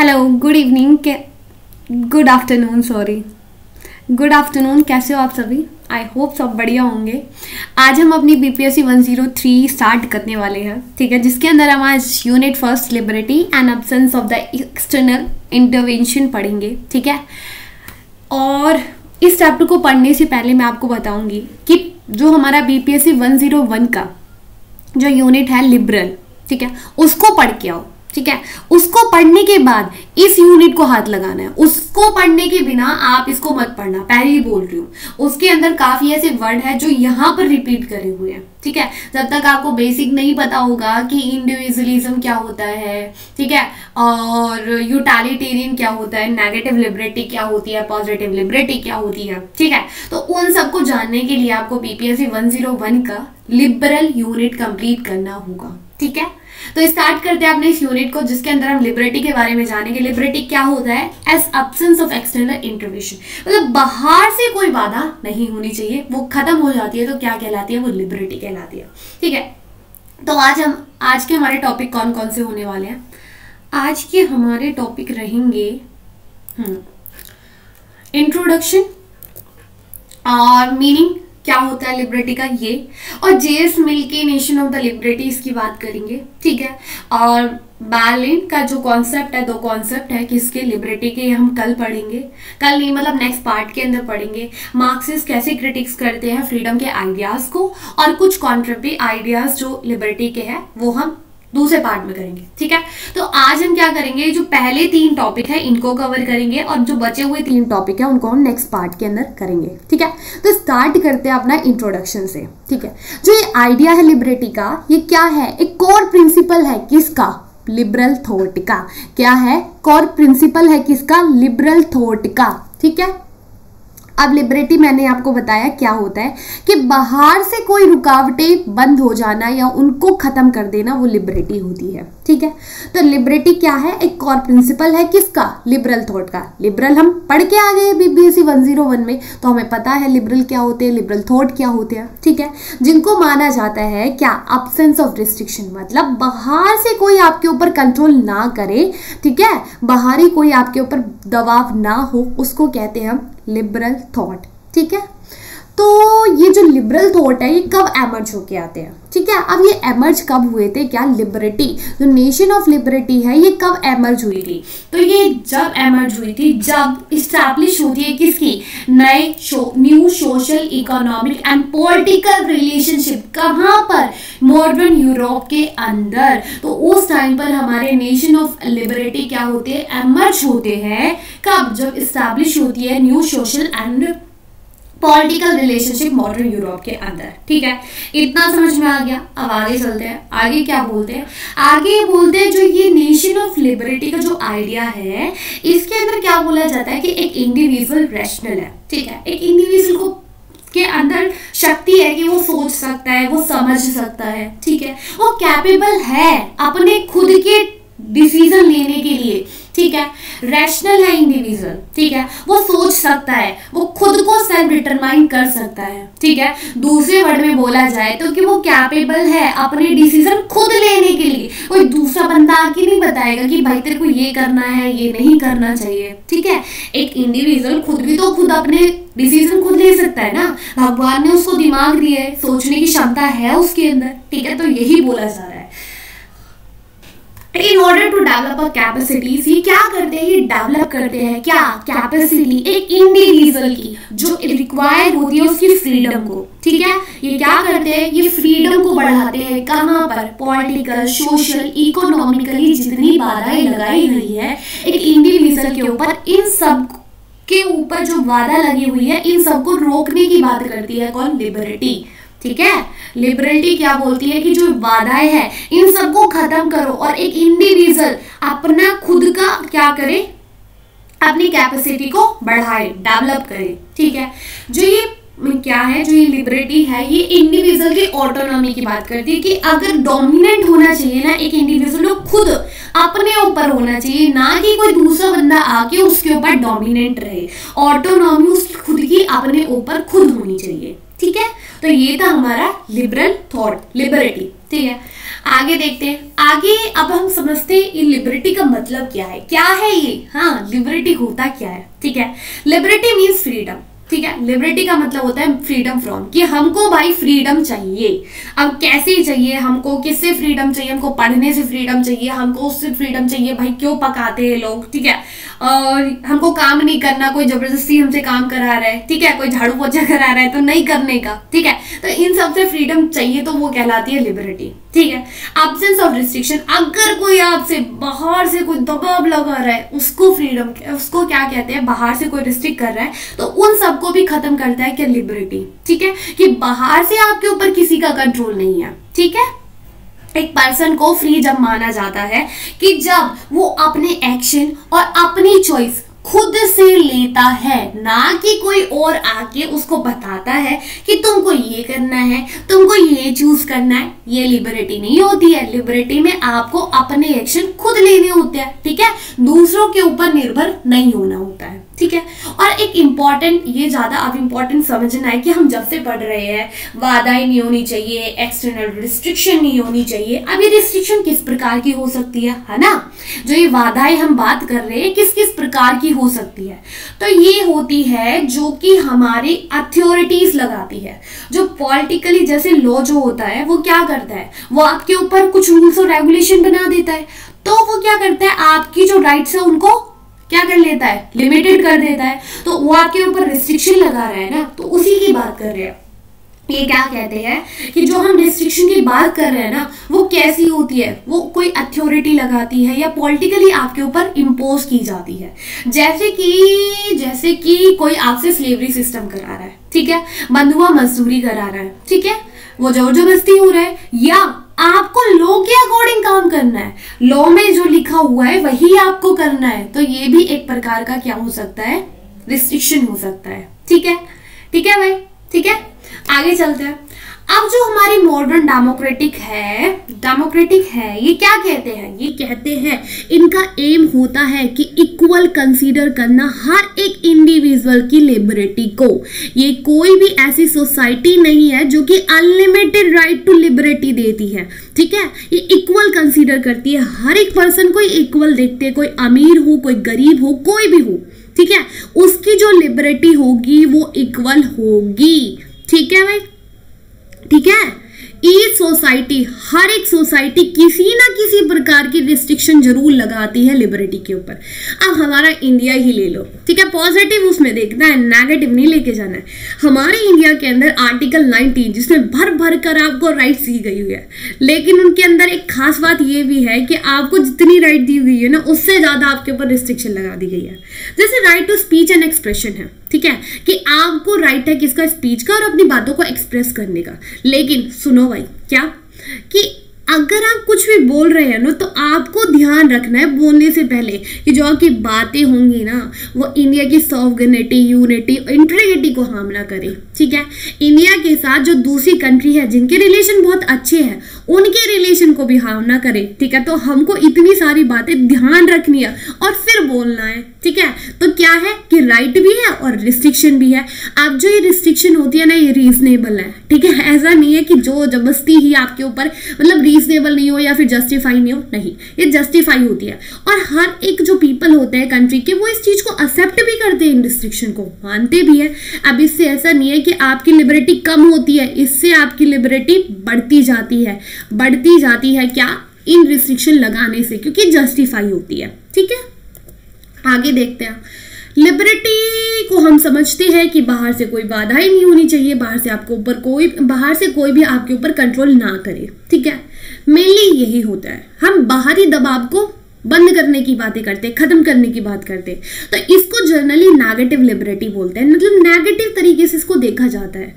Hello, good evening, good afternoon, sorry, good afternoon. कैसे हो आप सभी? आई होप सब बढ़िया होंगे। आज हम अपनी बीपीएससी 103 स्टार्ट करने वाले हैं, ठीक है, जिसके अंदर हम आज unit first liberty and absence of the external intervention पढ़ेंगे, ठीक है। और इस चैप्टर को पढ़ने से पहले मैं आपको बताऊंगी कि जो हमारा बीपीएससी 101 का जो यूनिट है लिबरल, ठीक है, उसको पढ़ के आओ, ठीक है। उसको पढ़ने के बाद इस यूनिट को हाथ लगाना है। उसको पढ़ने के बिना आप इसको मत पढ़ना, पहले ही बोल रही हूँ। उसके अंदर काफी ऐसे वर्ड है जो यहाँ पर रिपीट करे हुए हैं, ठीक है। जब तक आपको बेसिक नहीं पता होगा कि इंडिविजुअलिज्म क्या होता है, ठीक है, और यूटिलिटेरियन क्या होता है, नेगेटिव लिबर्टी क्या होती है, पॉजिटिव लिबर्टी क्या होती है, ठीक है, तो उन सबको जानने के लिए आपको बीपीएससी 101 का लिबरल यूनिट कंप्लीट करना होगा, ठीक है। तो स्टार्ट करते हैं अपने इस यूनिट को, जिसके अंदर हम लिबर्टी के बारे में जानेंगे। लिबर्टी क्या होता है? As absence of external intervention, मतलब बाहर से कोई बाधा नहीं होनी चाहिए, वो खत्म हो जाती है तो क्या कहलाती है? वो लिबर्टी कहलाती है, ठीक है। तो आज के हमारे टॉपिक कौन कौन से होने वाले हैं? आज के हमारे टॉपिक रहेंगे इंट्रोडक्शन और मीनिंग, क्या होता है लिबर्टी का ये, और जेएस मिल के नेशन ऑफ द लिबर्टी इसकी बात करेंगे, ठीक है। और बैलेंट का जो कॉन्सेप्ट है, दो कॉन्सेप्ट है किसके? लिबर्टी के, हम कल पढ़ेंगे, कल नहीं मतलब नेक्स्ट पार्ट के अंदर पढ़ेंगे। मार्क्सिस्ट कैसे क्रिटिक्स करते हैं फ्रीडम के आइडियाज को, और कुछ कॉन्ट्ररी आइडियाज जो लिबर्टी के हैं वो हम दूसरे पार्ट में करेंगे, ठीक है। तो आज हम क्या करेंगे, जो पहले 3 टॉपिक है इनको कवर करेंगे, और जो बचे हुए 3 टॉपिक है उनको हम नेक्स्ट पार्ट के अंदर करेंगे, ठीक है। तो स्टार्ट करते हैं अपना इंट्रोडक्शन से, ठीक है। जो ये आइडिया है लिबर्टी का, ये क्या है? एक कोर प्रिंसिपल है किसका? लिबरल थॉट का। क्या है? कोर प्रिंसिपल है किसका? लिबरल थॉट का, ठीक है। अब लिबर्टी मैंने आपको बताया क्या होता है कि बाहर से कोई रुकावटें बंद हो जाना या उनको खत्म कर देना, वो लिबर्टी होती है, ठीक है। तो लिबर्टी क्या है? एक कोर प्रिंसिपल है किसका? लिबरल थॉट का। लिबरल हम पढ़ के आ गए बीपीएससी 101 में, तो हमें पता है लिबरल क्या होते हैं, लिबरल थॉट क्या होते हैं, ठीक है। जिनको माना जाता है क्या? एब्सेंस ऑफ रिस्ट्रिक्शन, मतलब बाहर से कोई आपके ऊपर कंट्रोल ना करे, ठीक है, बाहरी कोई आपके ऊपर दबाव ना हो, उसको कहते हैं हम लिबरल थॉट, ठीक है। तो ये जो लिबरल थॉट है ये कब एमर्ज होके आते हैं, ठीक है। अब ये एमर्ज कब हुए थे? क्या लिबर्टी, जो नेशन ऑफ लिबर्टी है, ये कब एमर्ज हुई थी? तो ये जब एमर्ज हुई थी, जब इस्टेब्लिश होती है किसकी? New social, economic and political relationship. कहाँ पर? मॉडर्न यूरोप के अंदर। तो उस टाइम पर हमारे नेशन ऑफ लिबर्टी क्या होते हैं? एमर्ज होते हैं। कब? जब इस्टेब्लिश होती है new social and political relationship modern Europe के अंदर, ठीक है। इतना समझ में आ गया। अब आगे चलते हैं। आगे क्या बोलते हैं? आगे बोलते हैं जो ये नेशन ऑफ लिबर्टी का जो आइडिया है, इसके अंदर क्या बोला जाता है कि एक इंडिविजुअल रैशनल है, ठीक है। एक इंडिविजुअल को के अंदर शक्ति है कि वो सोच सकता है, वो समझ सकता है, ठीक है, वो कैपेबल है अपने खुद के डिसीजन लेने के लिए, ठीक है। रैशनल है इंडिविजुअल, ठीक है, वो सोच सकता है, वो खुद को सेल्फ डिटरमाइन कर सकता है, ठीक है। दूसरे वर्ड में बोला जाए तो कि वो कैपेबल है अपने डिसीजन खुद लेने के लिए। कोई दूसरा बंदा आके नहीं बताएगा कि भाई तेरे को ये करना है, ये नहीं करना चाहिए, ठीक है। एक इंडिविजुअल खुद भी तो खुद अपने डिसीजन खुद ले सकता है ना। भगवान ने उसको दिमाग दिया है, सोचने की क्षमता है उसके अंदर, ठीक है। तो यही बोला जा रहा है। In order to develop a capacities, ये क्या करते हैं? ये डेवलप करते हैं क्या? कैपेसिटी एक इंडिविजुअल की जो रिक्वायर होती है उसकी फ्रीडम को, ठीक है। ये क्या करते हैं? ये फ्रीडम को बढ़ाते हैं। कहाँ पर? पॉलिटिकल, सोशल, इकोनॉमिकली जितनी बाधाएं लगाई हुई है एक इंडिविजुअल के ऊपर, इन सब के ऊपर जो बाधा लगी हुई है, इन सबको रोकने की बात करती है कौन? लिबर्टी, ठीक है। लिबर्टी क्या बोलती है कि जो बाधाएं हैं इन सबको खत्म करो और एक इंडिविजुअल अपना खुद का क्या करे? अपनी कैपेसिटी को बढ़ाए, डेवलप करे, ठीक है। जो ये क्या है, जो ये लिबर्टी है, ये इंडिविजुअल की ऑटोनॉमी की बात करती है कि अगर डोमिनेंट होना चाहिए ना एक इंडिविजुअल, तो खुद अपने ऊपर होना चाहिए, ना कि कोई दूसरा बंदा आके उसके ऊपर डोमिनेंट रहे। ऑटोनॉमी उसकी खुद की अपने ऊपर खुद होनी चाहिए, ठीक है। तो ये था हमारा लिबरल थॉट, लिबर्टी, ठीक है। आगे देखते हैं। आगे अब हम समझते हैं ये लिबर्टी का मतलब क्या है ये, हाँ लिबर्टी होता क्या है। ठीक है, लिबर्टी मीन्स फ्रीडम। ठीक है, लिबर्टी का मतलब होता है फ्रीडम फ्रॉम, कि हमको भाई फ्रीडम चाहिए। अब कैसे चाहिए हमको, किससे फ्रीडम चाहिए, हमको पढ़ने से फ्रीडम चाहिए, हमको उससे फ्रीडम चाहिए। भाई क्यों पकाते हैं लोग, ठीक है, और हमको काम नहीं करना, कोई जबरदस्ती हमसे काम करा रहा है, ठीक है, कोई झाड़ू पोछा करा रहा है तो नहीं करने का, ठीक है, तो इन सब से फ्रीडम चाहिए, तो वो कहलाती है लिबर्टी। ठीक है, एब्सेंस ऑफ रिस्ट्रिक्शन, अगर कोई आपसे बाहर से कोई दबाव लगा रहा है उसको फ्रीडम, उसको क्या कहते हैं, बाहर से कोई रिस्ट्रिक्ट कर रहा है तो उन सबको भी खत्म करता है क्या, लिबर्टी। ठीक है, कि बाहर से आपके ऊपर किसी का कंट्रोल नहीं है। ठीक है, एक पर्सन को फ्री जब माना जाता है कि जब वो अपने एक्शन और अपनी चॉइस खुद से लेता है, ना कि कोई और आके उसको बताता है कि तुमको ये करना है, तुमको ये चूज करना है। ये लिबर्टी नहीं होती है। लिबर्टी में आपको अपने एक्शन खुद लेने होते हैं। ठीक है, दूसरों के ऊपर निर्भर नहीं होना होता है। ठीक है, और एक इम्पॉर्टेंट, ये ज्यादा अब इम्पॉर्टेंट समझना है कि हम जब से पढ़ रहे हैं बाधाएं नहीं होनी चाहिए, एक्सटर्नल रिस्ट्रिक्शन नहीं होनी चाहिए। अब ये रिस्ट्रिक्शन किस प्रकार की हो सकती है ना, जो ये बाधाएं हम बात कर रहे हैं किस किस प्रकार की हो सकती है, तो ये होती है जो कि हमारी अथॉरिटीज लगाती है। जो पॉलिटिकली जैसे लॉ जो होता है वो क्या करता है, वो आपके ऊपर कुछ रूल्स और रेगुलेशन बना देता है, तो वो क्या करता है, आपकी जो राइट्स है उनको क्या कर लेता है, लिमिटेड कर देता है। तो वो आपके ऊपर रिस्ट्रिक्शन लगा रहा है ना, तो उसी की बात कर रहे हैं। ये क्या कहते हैं कि जो हम रिस्ट्रिक्शन की बात कर रहे हैं ना, वो कैसी होती है, वो कोई अथॉरिटी लगाती है या पॉलिटिकली आपके ऊपर इम्पोज की जाती है। जैसे कि कोई आपसे स्लेवरी सिस्टम करा रहा है, ठीक है, बंधुआ मजदूरी करा रहा है, ठीक है, वो जोर जबरदस्ती हो रहा है, या आपको लॉ के अकॉर्डिंग काम करना है, लॉ में जो लिखा हुआ है वही आपको करना है, तो ये भी एक प्रकार का क्या हो सकता है, रिस्ट्रिक्शन हो सकता है। ठीक है, ठीक है भाई, ठीक है, आगे चलते हैं। अब जो हमारी मॉडर्न डेमोक्रेटिक है, ये क्या कहते हैं, ये कहते हैं इनका एम होता है कि इक्वल कंसीडर करना हर एक इंडिविजुअल की लिबर्टी को। ये कोई भी ऐसी सोसाइटी नहीं है जो कि अनलिमिटेड राइट टू लिबर्टी देती है। ठीक है, ये इक्वल कंसीडर करती है, हर एक पर्सन को इक्वल देखते हैं, कोई अमीर हो, कोई गरीब हो, कोई भी हो, ठीक है, उसकी जो लिबर्टी होगी वो इक्वल होगी। ठीक है भाई, ठीक है, ईच सोसाइटी, हर एक सोसाइटी किसी ना किसी प्रकार की रिस्ट्रिक्शन जरूर लगाती है लिबर्टी के ऊपर। अब हमारा इंडिया ही ले लो, ठीक है, पॉजिटिव उसमें देखना है, नेगेटिव नहीं लेके जाना है। हमारे इंडिया के अंदर आर्टिकल 19 जिसमें भर भर कर आपको राइट्स दी गई हुई है, लेकिन उनके अंदर एक खास बात ये भी है कि आपको जितनी राइट दी हुई है ना, उससे ज्यादा आपके ऊपर रिस्ट्रिक्शन लगा दी गई है। जैसे right to speech and expression है, ठीक है, कि आपको राइट है किसका, स्पीच का और अपनी बातों को एक्सप्रेस करने का। लेकिन सुनो भाई, क्या कि अगर आप कुछ भी बोल रहे हैं ना, तो आपको ध्यान रखना है बोलने से पहले कि जो आपकी बातें होंगी ना, वो इंडिया की सॉवरेनिटी, यूनिटी, इंटीग्रिटी को हार्म ना करे। ठीक है, इंडिया के साथ जो दूसरी कंट्री है जिनके रिलेशन बहुत अच्छे हैं, उनके रिलेशन को भी हार्म ना करे। ठीक है, तो हमको इतनी सारी बातें ध्यान रखनी है और फिर बोलना है। ठीक है, तो क्या है कि राइट भी है और रिस्ट्रिक्शन भी है। अब जो ये रिस्ट्रिक्शन होती है ना, ये रीजनेबल है। ठीक है, ऐसा नहीं है कि जो जबरदस्ती ही आपके ऊपर, मतलब रीजनेबल नहीं हो या फिर जस्टिफाई नहीं हो, नहीं, ये जस्टिफाई होती है। और हर एक जो पीपल होते हैं कंट्री के, वो इस चीज को एक्सेप्ट भी करते हैं, इन रिस्ट्रिक्शन को मानते भी है। अब इससे ऐसा नहीं है कि आपकी लिबर्टी कम होती है, इससे आपकी लिबर्टी बढ़ती जाती है, क्या, इन रिस्ट्रिक्शन लगाने से, क्योंकि जस्टिफाई होती है। ठीक है, आगे देखते हैं। लिबर्टी को हम समझते हैं कि बाहर से कोई बाधा ही नहीं होनी चाहिए, बाहर से कोई भी आपके ऊपर कंट्रोल ना करे। ठीक है, मेनली यही होता है। हम बाहरी दबाव को बंद करने की बातें करते हैं, खत्म करने की बात करते हैं, तो इसको जनरली नेगेटिव लिबर्टी बोलते हैं, मतलब नेगेटिव तरीके से इसको देखा जाता है।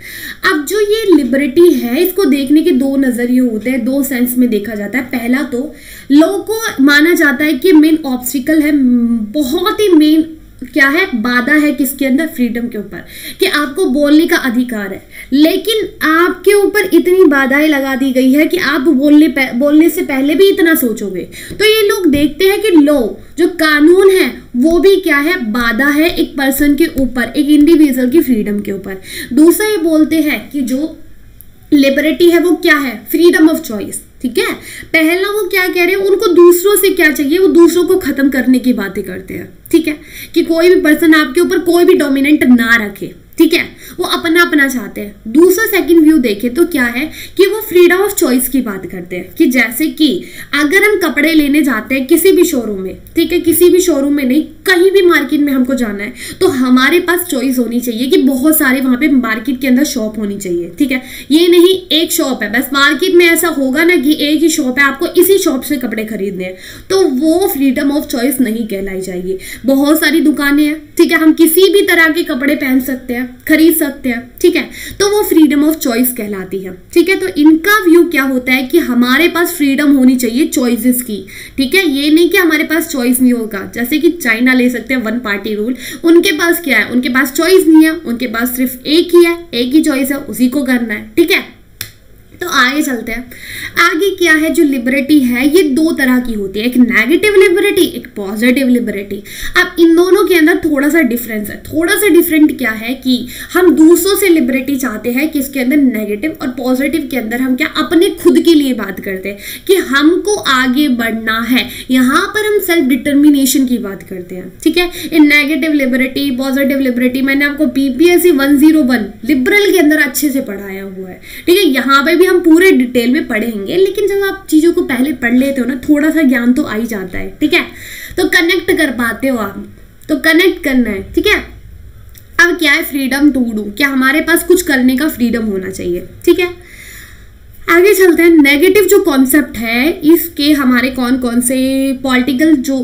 अब जो ये लिबर्टी है, इसको देखने के दो नजरिए होते हैं, दो सेंस में देखा जाता है। पहला तो लोगों को माना जाता है कि मेन ऑब्स्टिकल है, बहुत ही मेन क्या है, बाधा है किसके अंदर, फ्रीडम के ऊपर, कि आपको बोलने का अधिकार है, लेकिन आपके ऊपर इतनी बाधाएं लगा दी गई है कि आप बोलने से पहले भी इतना सोचोगे। तो ये लोग देखते हैं कि लॉ, जो कानून है, वो भी क्या है, बाधा है एक पर्सन के ऊपर, एक इंडिविजुअल की फ्रीडम के ऊपर। दूसरा ये बोलते हैं कि जो लिबर्टी है वो क्या है, फ्रीडम ऑफ चॉइस। ठीक है। पहला वो क्या कह रहे हैं, उनको दूसरों से क्या चाहिए, वो दूसरों को खत्म करने की बातें करते हैं, ठीक है, कि कोई भी पर्सन आपके ऊपर कोई भी डोमिनेंट ना रखे, ठीक है, वो अपना अपना चाहते हैं। दूसरा सेकंड व्यू देखें तो क्या है कि वो फ्रीडम ऑफ चॉइस की बात करते हैं, कि जैसे कि अगर हम कपड़े लेने जाते हैं किसी भी शोरूम में, ठीक है, किसी भी शोरूम में नहीं, कहीं भी मार्केट में हमको जाना है, तो हमारे पास चॉइस होनी चाहिए कि बहुत सारे वहां पे मार्केट के अंदर शॉप होनी चाहिए, ठीक है। ये नहीं एक शॉप है बस, मार्केट में ऐसा होगा ना कि एक ही शॉप है, आपको इसी शॉप से कपड़े खरीदने हैं, तो वो फ्रीडम ऑफ चॉइस नहीं कहलाई जाएगी। बहुत सारी दुकानें हैं, ठीक है, हम किसी भी तरह के कपड़े पहन सकते हैं, खरीद सकते हैं, ठीक है, तो वो फ्रीडम ऑफ चॉइस कहलाती है, ठीक है। तो इनका व्यू क्या होता है कि हमारे पास फ्रीडम होनी चाहिए चॉइसेस की, ठीक है, ये नहीं कि हमारे पास चॉइस नहीं होगा। जैसे कि चाइना ले सकते हैं वन पार्टी रूल, उनके पास क्या है, उनके पास चॉइस नहीं है, उनके पास सिर्फ एक ही है, एक ही चॉइस है, उसी को करना है, ठीक है। तो आगे चलते हैं, आगे क्या है, जो लिबर्टी है ये दो तरह की होती है, एक नेगेटिव लिबर्टी, एक पॉजिटिव लिबर्टी। अब इन दोनों के अंदर थोड़ा सा डिफरेंस है। थोड़ा सा डिफरेंट क्या है कि हम दूसरों से लिबर्टी चाहते हैं, किसके अंदर नेगेटिव, और पॉजिटिव के अंदर हम क्या अपने खुद के लिए बात करते हैं कि हमको आगे बढ़ना है, यहाँ पर हम सेल्फ डिटर्मिनेशन की बात करते हैं, ठीक है। इन नेगेटिव लिबर्टी, पॉजिटिव लिबर्टी मैंने आपको बीपीएससी 101 लिबरल के अंदर अच्छे से पढ़ाया हुआ है, ठीक है। यहाँ पर भी हम पूरे डिटेल में पढ़ेंगे, लेकिन जब आप चीजों को पहले पढ़ लेते हो ना, थोड़ा सा ज्ञान तो आ ही जाता है, ठीक है, तो कनेक्ट कर पाते हो आप, तो कनेक्ट करना है, ठीक है। अब क्या है, फ्रीडम टू डू, क्या हमारे पास कुछ करने का फ्रीडम होना चाहिए, ठीक है। आगे चलते हैं, नेगेटिव जो कॉन्सेप्ट है इसके हमारे कौन कौन से पॉलिटिकल जो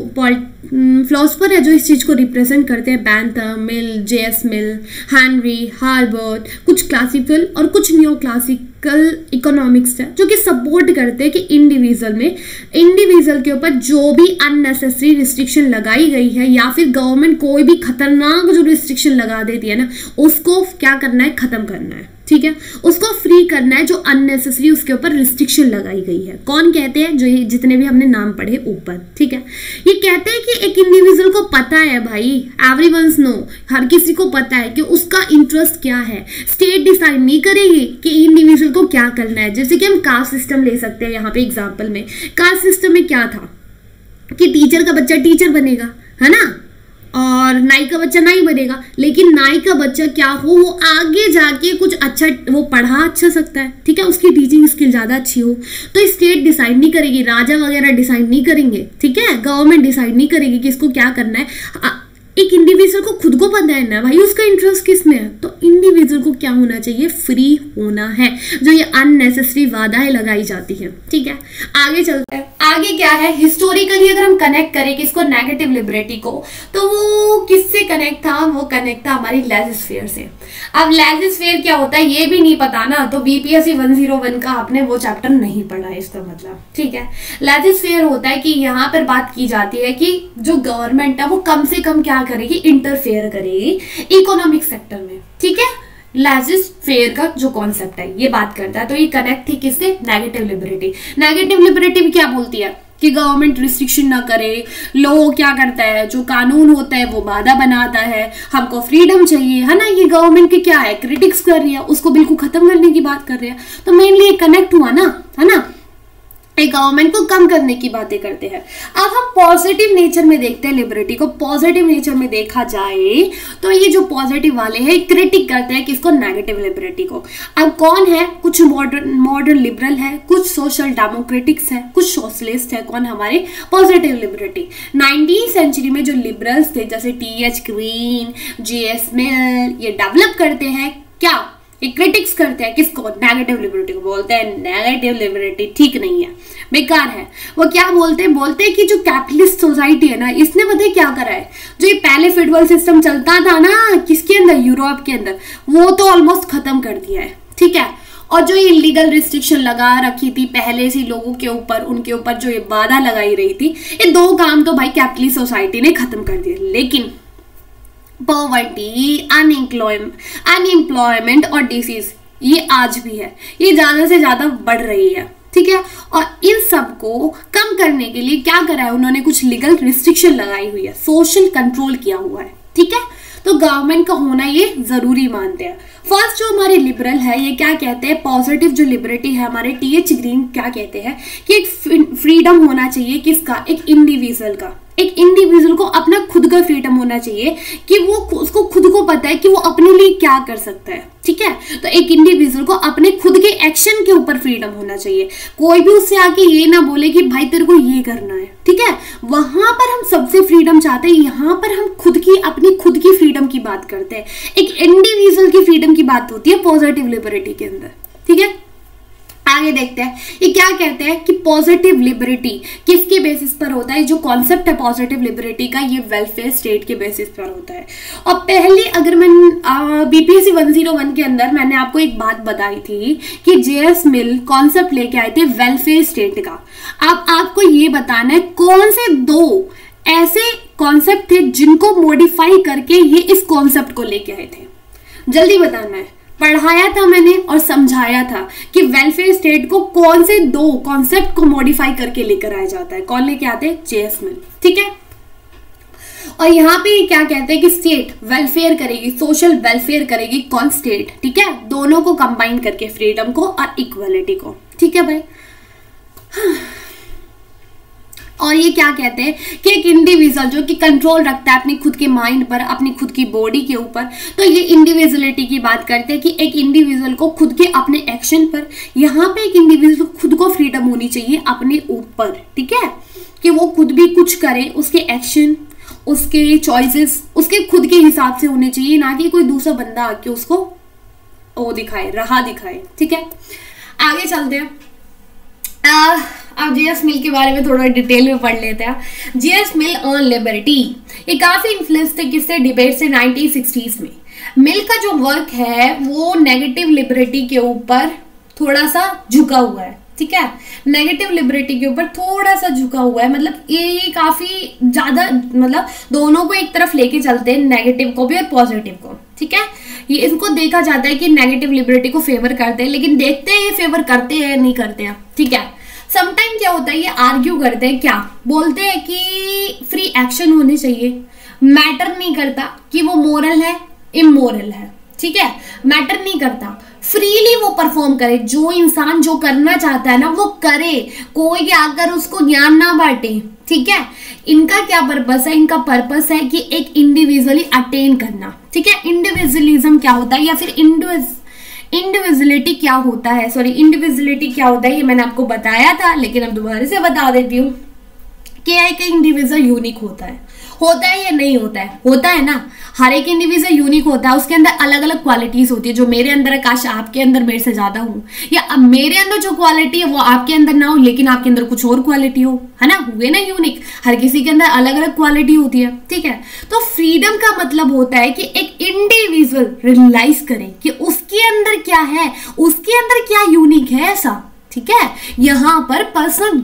फिलोसफर है जो इस चीज को रिप्रेजेंट करते हैं, बैंथम, मिल, जेएस मिल, हेनरी, हार्बर्ट, कुछ क्लासिकल और कुछ न्यो क्लासिकल इकोनॉमिक्स है जो कि सपोर्ट करते हैं कि इंडिविजुअल के ऊपर जो भी अननेसेसरी रिस्ट्रिक्शन लगाई गई है या फिर गवर्नमेंट कोई भी खतरनाक जो रिस्ट्रिक्शन लगा देती है ना, उसको क्या करना है, खत्म करना है, ठीक है, उसको फ्री करना है जो अननेसेसरी उसके ऊपर रिस्ट्रिक्शन लगाई गई है। कौन कहते हैं, जो ये जितने भी हमने नाम पढ़े ऊपर, ठीक है। ये कहते हैं कि एक इंडिविजुअल को पता है भाई, एवरीवन्स नो, हर किसी को पता है कि उसका इंटरेस्ट क्या है। स्टेट डिसाइड नहीं करेगी कि इंडिविजुअल को क्या करना है। जैसे कि हम कास्ट सिस्टम ले सकते हैं, यहाँ पे एग्जाम्पल में कास्ट सिस्टम में क्या था कि टीचर का बच्चा टीचर बनेगा, है ना, और नाई का बच्चा नाई बनेगा, लेकिन नाई का बच्चा क्या हो, वो आगे जाके कुछ अच्छा, वो पढ़ा अच्छा सकता है, ठीक है, उसकी टीचिंग स्किल ज्यादा अच्छी हो, तो स्टेट डिसाइड नहीं करेगी, राजा वगैरह डिसाइड नहीं करेंगे, ठीक है, गवर्नमेंट डिसाइड नहीं करेगी कि इसको क्या करना है। एक इंडिविजुअल को खुद को पता है ना भाई उसका इंटरेस्ट किस में है, तो इंडिविजुअल को क्या होना चाहिए, फ्री होना है, जो ये अननेसेसरी बाधाएं लगाई जाती है, ठीक है। आगे चलते हैं, आगे क्या है, हिस्टोरिकली अगर हम कनेक्ट करें किसको, नेगेटिव लिबर्टी को, तो वो किससे कनेक्ट था, वो कनेक्ट था हमारी लेजिस्फेयर से। अब लेजिस्फेयर क्या होता है ये भी नहीं पता ना, तो बीपीएससी 101 का आपने वो चैप्टर नहीं पढ़ा है इसका मतलब, ठीक है। लेजिस्फेयर होता है कि यहाँ पर बात की जाती है कि जो गवर्नमेंट है वो कम से कम क्या करेगी, इंटरफेयर करेगी इकोनॉमिक सेक्टर में, ठीक है। लेजिस्फेयर का जो कॉन्सेप्ट है ये बात करता है, तो ये कनेक्ट थी किससे, नेगेटिव लिबर्टी। नेगेटिव लिबर्टी भी क्या बोलती है कि गवर्नमेंट रिस्ट्रिक्शन ना करे, लॉ क्या करता है, जो कानून होता है वो बाधा बनाता है, हमको फ्रीडम चाहिए, है ना, ये गवर्नमेंट की क्या है, क्रिटिक्स कर रही है, उसको बिल्कुल खत्म करने की बात कर रहे हैं, तो मेनली ये कनेक्ट हुआ ना, है ना, गवर्नमेंट को कम करने की बातें करते हैं। अब हम पॉजिटिव नेचर में देखते हैं लिबर्टी को। पॉजिटिव नेचर में देखा जाए तो ये जो पॉजिटिव वाले हैं क्रिटिक करते हैं किसको, नेगेटिव लिबर्टी को। अब कौन है, कुछ मॉडर्न लिबरल है, कुछ सोशल डेमोक्रेटिक्स है, कुछ सोशलिस्ट है, कौन हमारे पॉजिटिव लिबर्टी। 19वीं सेंचुरी में जो लिबरल्स थे जैसे टी.एच. Green, JS. मिल, ये डेवलप करते हैं क्या, ये क्रिटिक्स करते हैं किसको, नेगेटिव लिबर्टी को। बोलते हैं नेगेटिव लिबर्टी ठीक नहीं है, बेकार है। वो क्या बोलते हैं कि जो कैपिटलिस्ट सोसाइटी है ना, इसने पता है क्या करा है, जो ये पहले फेडरल सिस्टम चलता था ना किसके अंदर, यूरोप के अंदर, वो तो ऑलमोस्ट खत्म कर दिया है, ठीक है। और जो ये इलीगल रिस्ट्रिक्शन लगा रखी थी पहले से लोगों के ऊपर, उनके ऊपर जो ये बाधा लगाई रही थी, ये दो काम तो भाई कैपिटलिस्ट सोसाइटी ने खत्म कर दिए। लेकिन पॉवर्टी, अनएम्प्लॉयमेंट और डिसीज ये आज भी है, ये ज्यादा से ज्यादा बढ़ रही है, ठीक है। और इन सब को कम करने के लिए क्या करा है उन्होंने, कुछ लीगल रिस्ट्रिक्शन लगाई हुई है, सोशल कंट्रोल किया हुआ है, ठीक है। तो तो गवर्नमेंट का होना ये जरूरी मानते हैं। फर्स्ट जो हमारे लिबरल है ये क्या कहते हैं, पॉजिटिव जो लिबर्टी है हमारे टीएच ग्रीन क्या कहते हैं कि एक फ्रीडम होना चाहिए किसका, एक इंडिविजुअल का। एक इंडिविजुअल को अपना खुद का फ्रीडम होना चाहिए कि वो उसको खुद को पता है कि वो अपने लिए क्या कर सकता है, ठीक है। तो एक इंडिविजुअल को अपने खुद के एक्शन के ऊपर फ्रीडम होना चाहिए। कोई भी उससे आके ये ना बोले कि भाई तेरे को ये करना है, ठीक है। वहां पर हम सबसे फ्रीडम चाहते हैं, यहाँ पर हम खुद की अपनी खुद की फ्रीडम की बात करते हैं। एक इंडिविजुअल की फ्रीडम की बात होती है पॉजिटिव लिबर्टी के अंदर, ठीक है। आगे देखते हैं ये क्या कहते हैं कि पॉजिटिव लिबर्टी किसके बेसिस पर होता है। जो कॉन्सेप्ट है पॉजिटिव लिबर्टी का ये वेलफेयर स्टेट के बेसिस पर होता है। और पहले अगर मैं बीपीएससी 101 के अंदर मैंने आपको एक बात बताई थी कि जेएस मिल कॉन्सेप्ट लेके आए थे वेलफेयर स्टेट का। अब आपको ये बताना है कौन से दो ऐसे कॉन्सेप्ट थे जिनको मॉडिफाई करके ये इस कॉन्सेप्ट को लेके आए थे, जल्दी बताना है। पढ़ाया था मैंने और समझाया था कि वेलफेयर स्टेट को कौन से दो कॉन्सेप्ट को मॉडिफाई करके लेकर आया जाता है। कौन लेके आते हैं, जेएस मिल, ठीक है। और यहाँ पे क्या कहते हैं कि स्टेट वेलफेयर करेगी, सोशल वेलफेयर करेगी, कौन, स्टेट, ठीक है। दोनों को कंबाइन करके, फ्रीडम को और इक्वलिटी को, ठीक है भाई। और ये क्या कहते हैं कि एक इंडिविजुअल जो कि कंट्रोल रखता है अपनी खुद के माइंड पर, अपनी खुद की बॉडी के ऊपर, तो ये इंडिविजुअलिटी की बात करते हैं कि एक इंडिविजुअल को खुद के अपने एक्शन पर, यहाँ पे एक इंडिविजुअल को खुद को फ्रीडम होनी चाहिए अपने ऊपर, ठीक है, कि वो खुद भी कुछ करे, उसके एक्शन, उसके चॉइसेस उसके खुद के हिसाब से होने चाहिए, ना कि कोई दूसरा बंदा आके उसको वो दिखाए, राह दिखाए, ठीक है। आगे चलते हैं। अब जेएस मिल के बारे में थोड़ा डिटेल में पढ़ लेते हैं। जेएस मिल ऑन लिबर्टी, ये काफी इन्फ्लुएंस थे किससे, डिबेट से 1960s में। मिल का जो वर्क है वो नेगेटिव लिबर्टी के ऊपर थोड़ा सा झुका हुआ है, ठीक है। नेगेटिव लिबर्टी के ऊपर थोड़ा सा झुका हुआ है, मतलब ये काफी ज्यादा, मतलब दोनों को एक तरफ लेके चलते हैं, नेगेटिव को भी और पॉजिटिव को, ठीक है। ये इनको देखा जाता है कि नेगेटिव लिबर्टी को फेवर करते हैं, लेकिन देखते हैं ये फेवर करते हैं नहीं करते हैं, ठीक है। समटाइम क्या होता है, ये आर्ग्यू करते हैं, क्या बोलते हैं कि फ्री एक्शन होने चाहिए, मैटर नहीं करता कि वो मोरल है इमोरल है, ठीक है, मैटर नहीं करता, फ्रीली वो परफॉर्म करे, जो इंसान जो करना चाहता है ना वो करे, कोई आकर उसको ज्ञान ना बांटे, ठीक है। इनका क्या पर्पस है, इनका पर्पस है कि एक इंडिविजुअली अटेन करना, ठीक है। इंडिविजुअलिज्म क्या होता है, या फिर इंडिविजुअलिटी क्या होता है, सॉरी इंडिविजुअलिटी क्या होता है, ये मैंने आपको बताया था, लेकिन अब दोबारा से बता देती हूँ कि एक इंडिविजुअल यूनिक होता है या नहीं होता है ना। हर एक इंडिविजुअल यूनिक होता है, उसके अंदर अलग अलग क्वालिटीज होती है। जो मेरे अंदर है काश आपके अंदर मेरे से ज्यादा हो, या अब मेरे अंदर जो क्वालिटी है वो आपके अंदर ना हो, लेकिन आपके अंदर कुछ और क्वालिटी हो, है ना, हुए ना यूनिक। हर किसी के अंदर अलग अलग क्वालिटी होती है, ठीक है। तो फ्रीडम का मतलब होता है कि एक इंडिविजुअल रियलाइज करे कि उसके अंदर क्या है, उसके अंदर क्या यूनिक है ऐसा, ठीक है। यहाँ पर पर्सनल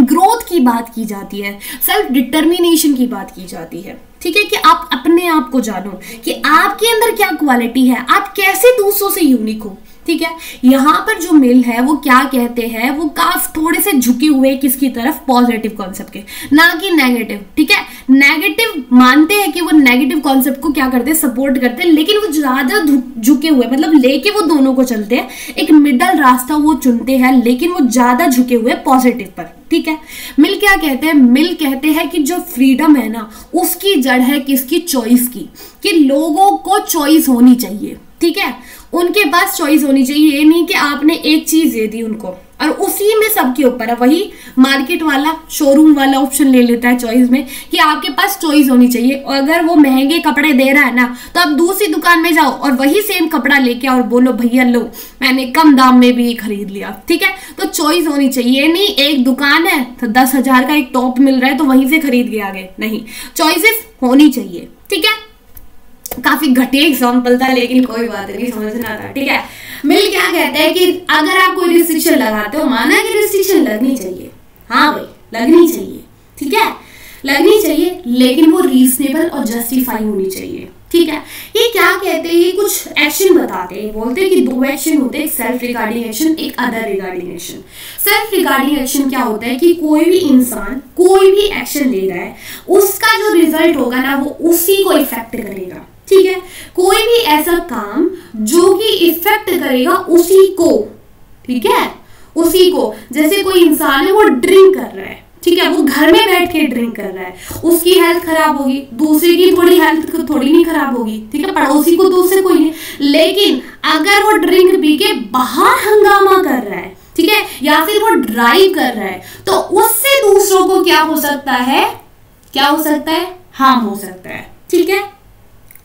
ग्रोथ की बात की जाती है, सेल्फ डिटर्मिनेशन की बात की जाती है, ठीक है, कि आप अपने आप को जानो कि आपके अंदर क्या क्वालिटी है, आप कैसे दूसरों से यूनिक हो, ठीक है। यहाँ पर जो मिल है वो क्या कहते हैं, वो काफी थोड़े से झुके हुए किसकी तरफ, पॉजिटिव कॉन्सेप्ट के, ना कि नेगेटिव, ठीक है। नेगेटिव मानते हैं कि वो नेगेटिव कॉन्सेप्ट को क्या करते हैं, सपोर्ट करते हैं, लेकिन वो ज्यादा झुके हुए, मतलब लेके वो दोनों को चलते हैं, एक मिडल रास्ता वो चुनते हैं, लेकिन वो ज्यादा झुके हुए पॉजिटिव पर, ठीक है। मिल क्या कहते हैं, मिल कहते हैं कि जो फ्रीडम है ना उसकी जड़ है किसकी, चॉइस की, कि लोगों को चॉइस होनी चाहिए, ठीक है। उनके पास चॉइस होनी चाहिए, ये नहीं कि आपने एक चीज दे दी उनको और उसी में सबके ऊपर है। वही मार्केट वाला, शोरूम वाला ऑप्शन ले लेता है चॉइस में कि आपके पास चॉइस होनी चाहिए। और अगर वो महंगे कपड़े दे रहा है ना, तो आप दूसरी दुकान में जाओ और वही सेम कपड़ा लेके और बोलो भैया लो मैंने कम दाम में भी खरीद लिया, ठीक है। तो चॉइस होनी चाहिए, नहीं एक दुकान है तो 10,000 का एक टॉप मिल रहा है तो वहीं से खरीद के आ गए, नहीं, चॉइसेस होनी चाहिए, ठीक है। काफी घटिया एग्जाम्पल था, लेकिन कोई बात नहीं, समझना था, ठीक है। मिल क्या कहते हैं कि अगर आप कोई रिस्ट्रिक्शन लगाते हो, माना कि रिस्ट्रिक्शन लगनी चाहिए, हाँ भाई लगनी चाहिए, ठीक है, लगनी चाहिए, लेकिन वो रीजनेबल और जस्टिफाई होनी चाहिए, ठीक है। ये क्या कहते हैं, ये कुछ एक्शन बताते हैं, बोलते हैं कि दो एक्शन होते हैं, एक सेल्फ रिगार्डिंग एक्शन, एक other regarding action. Self regarding action क्या होता है कि कोई भी इंसान कोई भी एक्शन ले रहा है, उसका जो रिजल्ट होगा ना वो उसी को इफेक्ट करेगा, ठीक है, कोई भी ऐसा काम जो कि इफेक्ट करेगा उसी को, ठीक है, उसी को। जैसे कोई इंसान है वो ड्रिंक कर रहा है, ठीक है, वो घर में बैठ के ड्रिंक कर रहा है, उसकी हेल्थ खराब होगी, दूसरे की थोड़ी हेल्थ थोड़ी नहीं खराब होगी, ठीक है, पड़ोसी को तो उससे कोई नहीं। लेकिन अगर वो ड्रिंक पी के बाहर हंगामा कर रहा है, ठीक है, या फिर वो ड्राइव कर रहा है, तो उससे दूसरों को क्या हो सकता है, क्या हो सकता है, हार्म हो सकता है, ठीक है।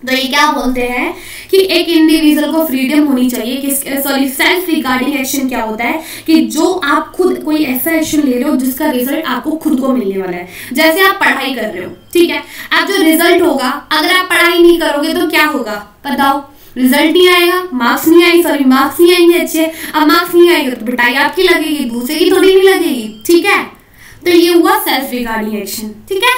तो ये क्या बोलते हैं कि एक इंडिविजुअल को फ्रीडम होनी चाहिए कि सेल्फ रिगार्डिंग एक्शन क्या होता है कि जो आप खुद कोई ऐसा एक्शन ले रहे हो जिसका रिजल्ट आपको खुद को मिलने वाला है। जैसे आप पढ़ाई कर रहे हो, ठीक है, अब जो रिजल्ट होगा, अगर आप पढ़ाई नहीं करोगे तो क्या होगा बताओ, रिजल्ट नहीं आएगा, मार्क्स नहीं आएंगे, सॉरी मार्क्स नहीं आएंगे अच्छे। अब मार्क्स नहीं आएंगे तो पिटाई आपकी लगेगी, दूसरे की थोड़ी नहीं लगेगी, ठीक है। तो ये हुआ सेल्फ रिगार्डिंग एक्शन, ठीक है।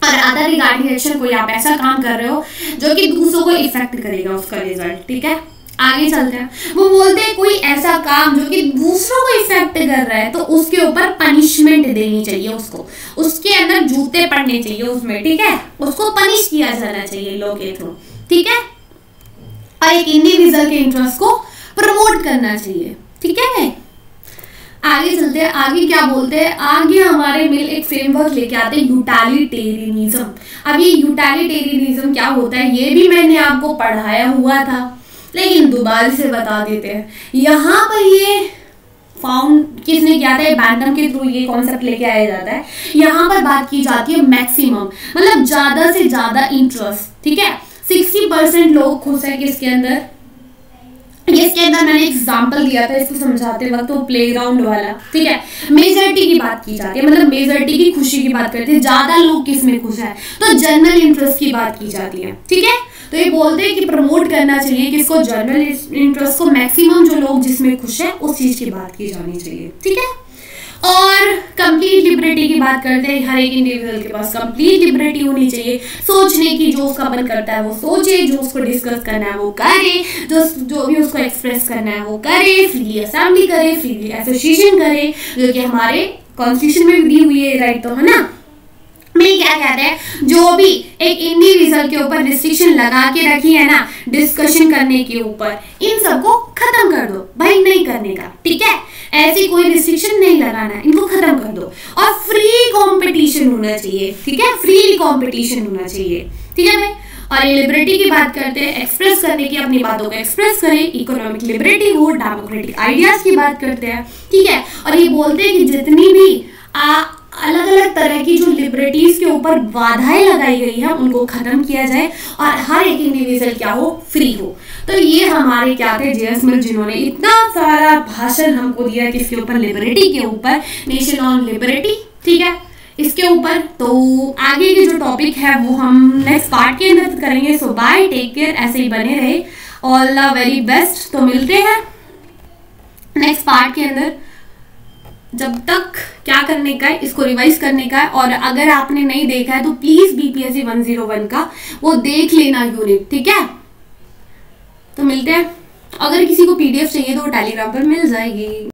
और अदर रिगार्डिंग एक्शन, कोई आप ऐसा काम कर रहे हो जो कि दूसरों को इफेक्ट करेगा उसका रिजल्ट, ठीक है। आगे चलते हैं, वो बोलते हैं कोई ऐसा काम जो कि दूसरों को इफेक्ट कर रहा है तो उसके ऊपर पनिशमेंट देनी चाहिए, उसको उसके अंदर जूते पड़ने चाहिए उसमें, ठीक है, उसको पनिश किया जाना चाहिए लॉ के थ्रू, ठीक है। और एक इंडिविजुअल के इंटरेस्ट को प्रमोट करना चाहिए, ठीक है। आगे चलते हैं, आगे क्या बोलते हैं, आगे हमारे मिल एक फ्रेमवर्क लेके आते हैं, यूटिलिटेरियनिज्म। अब ये यूटिलिटेरियनिज्म क्या होता है ये भी मैंने आपको पढ़ाया हुआ था, लेकिन दोबारा से बता देते हैं। यहाँ पर ये फाउंड किसने किया था, बैंथम के थ्रू ये कॉन्सेप्ट लेके आया जाता है। यहाँ पर बात की जाती है मैक्सिमम, मतलब ज्यादा से ज्यादा इंटरेस्ट, ठीक है। 60% लोग खुश है किसके अंदर, इसके अंदर मैंने एग्जाम्पल दिया था इसको समझाते वक्त, तो प्लेग्राउंड वाला, ठीक है। मेजॉरिटी की बात की जाती है, मतलब मेजॉरिटी की खुशी की बात करते हैं, ज्यादा लोग किस में खुश है, तो जनरल इंटरेस्ट की बात की जाती है, ठीक है। तो ये बोलते हैं कि प्रमोट करना चाहिए किसको, जनरल इंटरेस्ट को, मैक्सिमम जो लोग जिसमें खुश है उस चीज की बात की जानी चाहिए, ठीक है। और कंप्लीट लिबर्टी की बात करते हैं, हर एक इंडिविजुअल के पास कंप्लीट लिबर्टी होनी चाहिए, सोचने की, जो उसका मन करता है वो सोचे, जो उसको डिस्कस करना है वो करे, जो भी उसको एक्सप्रेस करना है वो करे, फ्रीली असेंबली करे, फ्रीली एसोसिएशन करे, जो कि हमारे कॉन्स्टिट्यूशन में भी दी हुई है राइट, तो है ना। मैं क्या कहते हैं, जो भी एक इंडिविजुअल के ऊपर रिस्ट्रिक्शन लगा के रखी है ना डिस्कशन करने के ऊपर, इन सबको खत्म कर दो भाई, नहीं करने का, ठीक है। ऐसी कोई रिस्ट्रिक्शन नहीं लगाना है, इनको खत्म कर दो। और फ्री कंपटीशन होना चाहिए, ठीक है, फ्री कंपटीशन होना चाहिए, ठीक है भाई। और ये लिबर्टी की बात करते हैं, एक्सप्रेस करने की, अपनी बातों को एक्सप्रेस करें, इकोनॉमिक लिबर्टी हो, डेमोक्रेटिक आइडियाज की बात करते हैं, ठीक है। और ये बोलते हैं कि जितनी भी अलग अलग तरह की जो लिबर्टीज के ऊपर बाधाएं लगाई गई है उनको खत्म किया जाए और हर एक इंडिविजुअल क्या हो, फ्री हो। तो ये हमारे क्या थे, जेएस मिल, जिन्होंने इतना सारा भाषण हमको दिया किसके ऊपर, लिबर्टी के ऊपर, नेशन ऑन लिबर्टी, ठीक है, इसके ऊपर। तो आगे के जो टॉपिक है वो हम नेक्स्ट पार्ट के अंदर करेंगे। सो बाय, टेक केयर, ऐसे ही बने रहे, ऑल द वेरी बेस्ट। तो मिलते हैं नेक्स्ट पार्ट के अंदर। जब तक क्या करने का है, इसको रिवाइज करने का है, और अगर आपने नहीं देखा है तो प्लीज बीपीएससी 101 का वो देख लेना यूनिट, ठीक है। तो मिलते हैं, अगर किसी को पीडीएफ चाहिए तो वो टेलीग्राम पर मिल जाएगी।